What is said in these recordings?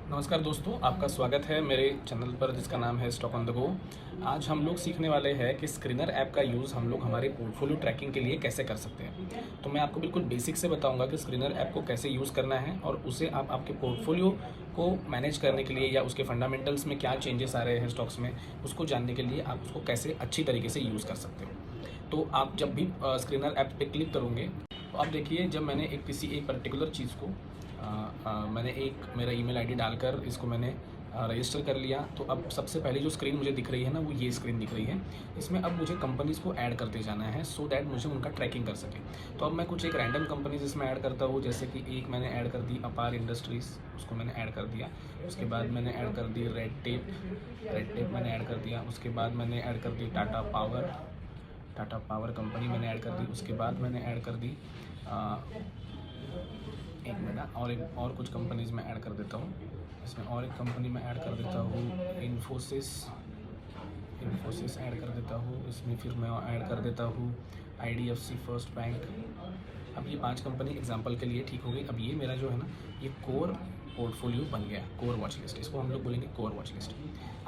नमस्कार दोस्तों, आपका स्वागत है मेरे चैनल पर जिसका नाम है स्टॉक ऑन द गो। आज हम लोग सीखने वाले हैं कि स्क्रीनर ऐप का यूज़ हम लोग हमारे पोर्टफोलियो ट्रैकिंग के लिए कैसे कर सकते हैं। तो मैं आपको बिल्कुल बेसिक से बताऊंगा कि स्क्रीनर ऐप को कैसे यूज़ करना है और उसे आप आपके पोर्टफोलियो को मैनेज करने के लिए या उसके फंडामेंटल्स में क्या चेंजेस आ रहे हैं स्टॉक्स में, उसको जानने के लिए आप उसको कैसे अच्छी तरीके से यूज़ कर सकते हो। तो आप जब भी स्क्रीनर ऐप पे क्लिक करोगे तो आप देखिए, जब मैंने किसी एक पर्टिकुलर चीज़ को मैंने मेरा ईमेल आईडी डालकर इसको मैंने रजिस्टर कर लिया, तो अब सबसे पहले जो स्क्रीन मुझे दिख रही है ना, वो ये स्क्रीन दिख रही है। इसमें अब मुझे कंपनीज़ को ऐड करते जाना है सो दैट मुझे उनका ट्रैकिंग कर सके। तो अब मैं कुछ एक रैंडम कंपनीज इसमें ऐड करता हूँ, जैसे कि एक मैंने ऐड कर दी अपार इंडस्ट्रीज़, उसको मैंने ऐड कर दिया। उसके बाद मैंने ऐड कर दी रेड टेप मैंने ऐड कर दिया। उसके बाद मैंने ऐड कर दी टाटा पावर कंपनी मैंने ऐड कर दी। उसके बाद मैंने ऐड कर दी एक मिनट, और कुछ कंपनीज़ में ऐड कर देता हूँ। इसमें और एक कंपनी में ऐड कर देता हूँ इन्फोसिस ऐड कर देता हूँ। इसमें फिर मैं ऐड कर देता हूँ IDFC फर्स्ट बैंक। अब ये 5 कंपनी एग्जांपल के लिए ठीक हो गई। अब ये मेरा जो है ना, ये कोर पोर्टफोलियो बन गया, कोर वॉच लिस्ट, इसको हम लोग बोलेंगे कोर वॉच लिस्ट।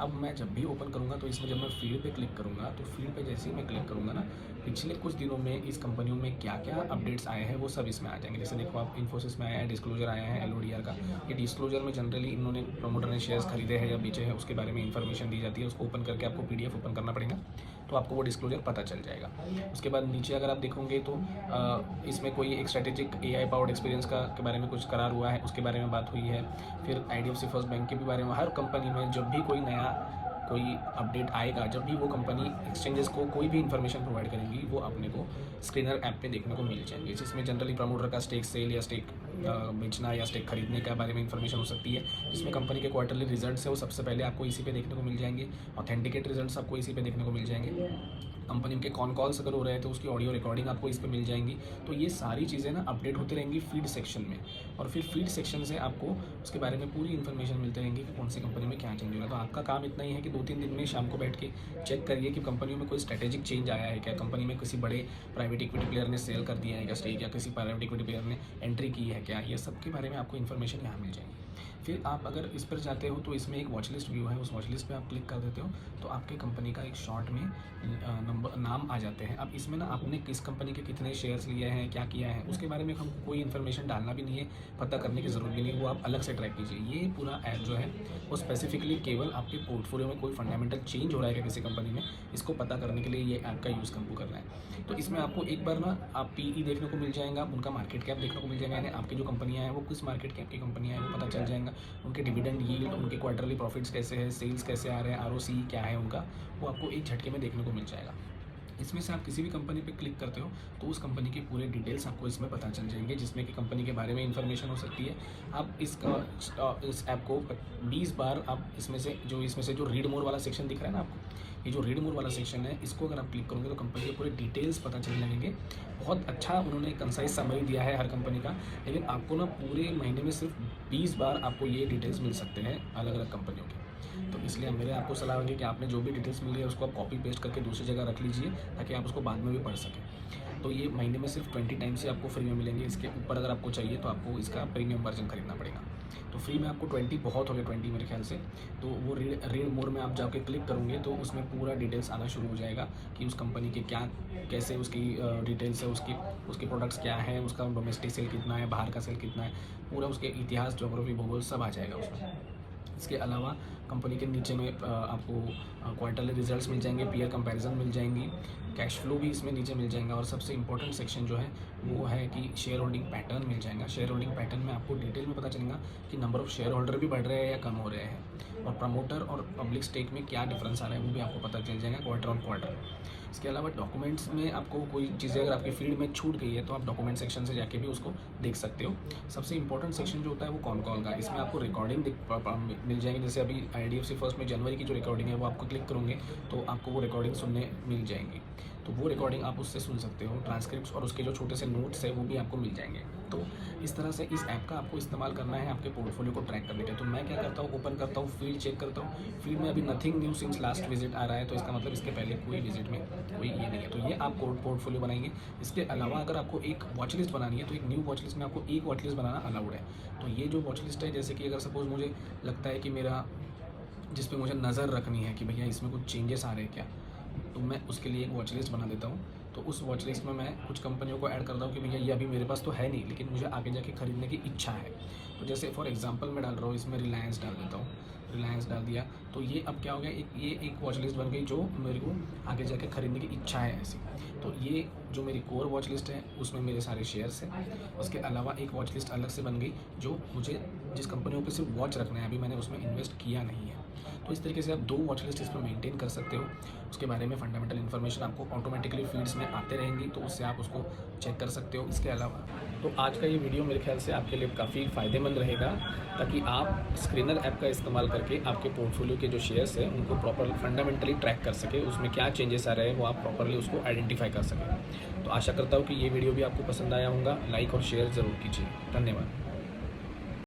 अब मैं जब भी ओपन करूँगा तो इसमें जब मैं फील्ड पे क्लिक करूँगा तो फील्ड पे जैसे ही मैं क्लिक करूँगा ना, पिछले कुछ दिनों में इस कंपनियों में क्या क्या अपडेट्स आए हैं वो सब इसमें आ जाएंगे। जैसे देखो, आप इन्फोसिस में आया है, डिस्क्लोजर आया है LODR का। ये डिस्क्लोजर में जनरली इन्होंने प्रमोटर ने शेयर्स खरीदे हैं या बेचे हैं उसके बारे में इंफॉर्मेशन दी जाती है। उसको ओपन करके आपको PDF ओपन करना पड़ेगा, तो आपको वो डिस्क्लोजर पता चल जाएगा। उसके बाद नीचे अगर आप देखोगे तो इसमें कोई एक स्ट्रेटेजिक AI पावर्ड एक्सपीरियंस के बारे में कुछ करार हुआ है, उसके बारे में बात हुई है। फिर IDFC फर्स्ट बैंक के भी बारे में, हर कंपनी में जब भी कोई अपडेट आएगा, जब भी वो कंपनी एक्सचेंजेस को कोई भी इन्फॉर्मेशन प्रोवाइड करेंगी, वो अपने को स्क्रीनर ऐप पे देखने को मिल जाएंगे। जिसमें जनरली प्रमोटर का स्टेक सेल या स्टेक बेचना या स्टेक खरीदने के बारे में इन्फॉर्मेशन हो सकती है। जिसमें कंपनी के क्वार्टरली रिजल्ट्स है वो सबसे पहले आपको इसी पे देखने को मिल जाएंगे। ऑथेंटिकेट रिजल्ट्स आपको इसी पे देखने को मिल जाएंगे। कंपनी के कॉल्स अगर हो रहे हैं तो उसकी ऑडियो रिकॉर्डिंग आपको इस पे मिल जाएंगी। तो ये सारी चीज़ें ना अपडेट होती रहेंगी फीड सेक्शन में, और फिर फीड सेक्शन से आपको उसके बारे में पूरी इन्फॉर्मेशन मिलती रहेंगी कि कौन सी कंपनी में क्या चेंज हो रहा है। तो आपका काम इतना ही है कि 2-3 दिन में शाम को बैठ के चेक करिए कि कंपनियों में कोई स्ट्रेटेजिक चेंज आया है क्या, कंपनी में किसी बड़े प्राइवेट इक्विटी प्लेयर ने सेल कर दिया है क्या स्टेक, या किसी प्राइवेट इक्विटी प्लेयर ने एंट्री की है क्या, ये सब के बारे में आपको इन्फॉर्मेशन यहाँ मिल जाएगी। फिर आप अगर इस पर जाते हो तो इसमें एक वॉच लिस्ट व्यू है, उस वॉच लिस्ट पे आप क्लिक कर देते हो तो आपके कंपनी का एक शॉर्ट में नाम आ जाते हैं। अब इसमें ना आपने किस कंपनी के कितने शेयर्स लिए हैं, क्या किया है, उसके बारे में हमको कोई इन्फॉर्मेशन डालना भी नहीं है, पता करने की ज़रूरत भी नहीं है, वो आप अलग से ट्रैक कीजिए। ये पूरा ऐप जो है वो स्पेसिफिकली केवल आपके पोर्टफोलियो में कोई फंडामेंटल चेंज हो रहा है क्या किसी कंपनी में, इसको पता करने के लिए ये ऐप का यूज़ हमको करना है। तो इसमें आपको एक बार ना आप PE देखने को मिल जाएगा, उनका मार्केट कैप देखने को मिल जाएगा, यानी आपकी जो कंपनियाँ हैं वो किस मार्केट कैप की कंपनियाँ हैं वो पता चल जाएगा। उनके डिविडेंड यील्ड, उनके क्वार्टरली प्रॉफिट्स कैसे हैं, सेल्स कैसे आ रहे हैं, ROC क्या है उनका, वो आपको एक झटके में देखने को मिल जाएगा। इसमें से आप किसी भी कंपनी पे क्लिक करते हो तो उस कंपनी के पूरे डिटेल्स आपको इसमें पता चल जाएंगे, जिसमें कि कंपनी के बारे में इंफॉर्मेशन हो सकती है। आप इस ऐप को 20 बार आप इसमें से जो रीड मोर वाला सेक्शन दिख रहा है ना आपको, ये जो रीड मोर वाला सेक्शन है, इसको अगर आप क्लिक करोगे तो कंपनी के पूरे डिटेल्स पता चल जाएंगे। बहुत अच्छा उन्होंने कंसाइज समरी दिया है हर कंपनी का, लेकिन आपको ना पूरे महीने में सिर्फ 20 बार आपको ये डिटेल्स मिल सकते हैं अलग अलग कंपनियों के। तो इसलिए मेरे आपको सलाह होगी कि आपने जो भी डिटेल्स मिल रही है उसको आप कॉपी पेस्ट करके दूसरी जगह रख लीजिए, ताकि आप उसको बाद में भी पढ़ सकें। तो ये महीने में सिर्फ 20 टाइम्स ही आपको फ्री में मिलेंगे। इसके ऊपर अगर आपको चाहिए तो आपको इसका प्रीमियम वर्जन खरीदना पड़ेगा। तो फ्री में आपको 20 बहुत हो गए, 20 मेरे ख्याल से। तो वो रीड मोर में आप जाके क्लिक करोगे तो उसमें पूरा डिटेल्स आना शुरू हो जाएगा कि उस कंपनी के क्या कैसे उसकी डिटेल्स है, उसके प्रोडक्ट्स क्या है, उसका डोमेस्टिक सेल कितना है, बाहर का सेल कितना है, पूरा उसके इतिहास, ज्योग्राफी, भूगोल सब आ जाएगा उसमें। इसके अलावा कंपनी के नीचे में आपको क्वार्टरली रिजल्ट्स मिल जाएंगे, पीयर कंपैरिजन मिल जाएंगी, कैश फ्लो भी इसमें नीचे मिल जाएगा, और सबसे इंपॉर्टेंट सेक्शन जो है वो है कि शेयर होल्डिंग पैटर्न मिल जाएगा। शेयर होल्डिंग पैटर्न में आपको डिटेल में पता चलेगा कि नंबर ऑफ शेयर होल्डर भी बढ़ रहे हैं या कम हो रहे हैं, और प्रमोटर और पब्लिक स्टेक में क्या डिफरेंस आ रहा है वो भी आपको पता चल जाएगा क्वार्टर ऑन क्वार्टर। इसके अलावा डॉक्यूमेंट्स में आपको कोई चीज़ें अगर आपकी फील्ड में छूट गई है तो आप डॉक्यूमेंट सेक्शन से जाके भी उसको देख सकते हो। सबसे इंपॉर्टेंट सेक्शन जो होता है वो कॉल का, इसमें आपको रिकॉर्डिंग मिल जाएगी। जैसे अभी IDFC फर्स्ट में जनवरी की जो रिकॉर्डिंग है वो आपको क्लिक करोगे तो आपको वो रिकॉर्डिंग सुनने मिल जाएंगी। तो वो रिकॉर्डिंग आप उससे सुन सकते हो, ट्रांसक्रिप्ट्स और उसके जो छोटे से नोट्स है वो भी आपको मिल जाएंगे। तो इस तरह से इस ऐप का आपको इस्तेमाल करना है आपके पोर्टफोलियो को ट्रैक करने के लिए। तो मैं क्या करता हूँ, ओपन करता हूँ, फीड चेक करता हूँ, फीड में अभी nothing new since last visit आ रहा है, तो इसका मतलब इसके पहले कोई विजिट में कोई ये नहीं है। तो ये आप पोर्टफोलियो बनाएंगे। इसके अलावा अगर आपको एक वॉच लिस्ट बनानी है तो एक न्यू वॉच लिस्ट में आपको एक वॉच लिस्ट बनाना अलाउड है। तो ये जो वॉच लिस्ट है, जैसे कि अगर सपोज मुझे लगता है कि मेरा जिस पे मुझे नज़र रखनी है कि भैया इसमें कुछ चेंजेस आ रहे हैं क्या, तो मैं उसके लिए एक वॉच लिस्ट बना देता हूँ। तो उस वॉच लिस्ट में मैं कुछ कंपनियों को ऐड करता हूँ कि भैया ये अभी मेरे पास तो है नहीं, लेकिन मुझे आगे जाके खरीदने की इच्छा है। तो जैसे फॉर एग्जांपल मैं डाल रहा हूँ, इसमें रिलायंस डाल देता हूँ, रिलायंस डाल दिया। तो ये अब क्या हो गया, एक वॉच लिस्ट बन गई जो मेरे को आगे जाके खरीदने की इच्छा है ऐसी। तो ये जो मेरी कोर वॉच लिस्ट है उसमें मेरे सारे शेयर्स हैं। उसके अलावा एक वॉच लिस्ट अलग से बन गई जो मुझे जिस कंपनियों पे सिर्फ वॉच रखना है, अभी मैंने उसमें इन्वेस्ट किया नहीं है। तो इस तरीके से आप 2 वॉच लिस्ट इस पर मेंटेन कर सकते हो। उसके बारे में फंडामेंटल इन्फॉर्मेशन आपको ऑटोमेटिकली फीड्स में आते रहेंगी, तो उससे आप उसको चेक कर सकते हो। इसके अलावा तो आज का ये वीडियो मेरे ख्याल से आपके लिए काफ़ी फ़ायदेमंद रहेगा, ताकि आप स्क्रीनर ऐप का इस्तेमाल करके आपके पोर्टफोलियो के जो शेयर्स हैं उनको प्रॉपर फंडामेंटली ट्रैक कर सके, उसमें क्या चेंजेस आ रहे हैं वो आप प्रॉपरली उसको आइडेंटिफाई कर सकें। तो आशा करता हूँ कि ये वीडियो भी आपको पसंद आया होगा। लाइक और शेयर ज़रूर कीजिए। धन्यवाद।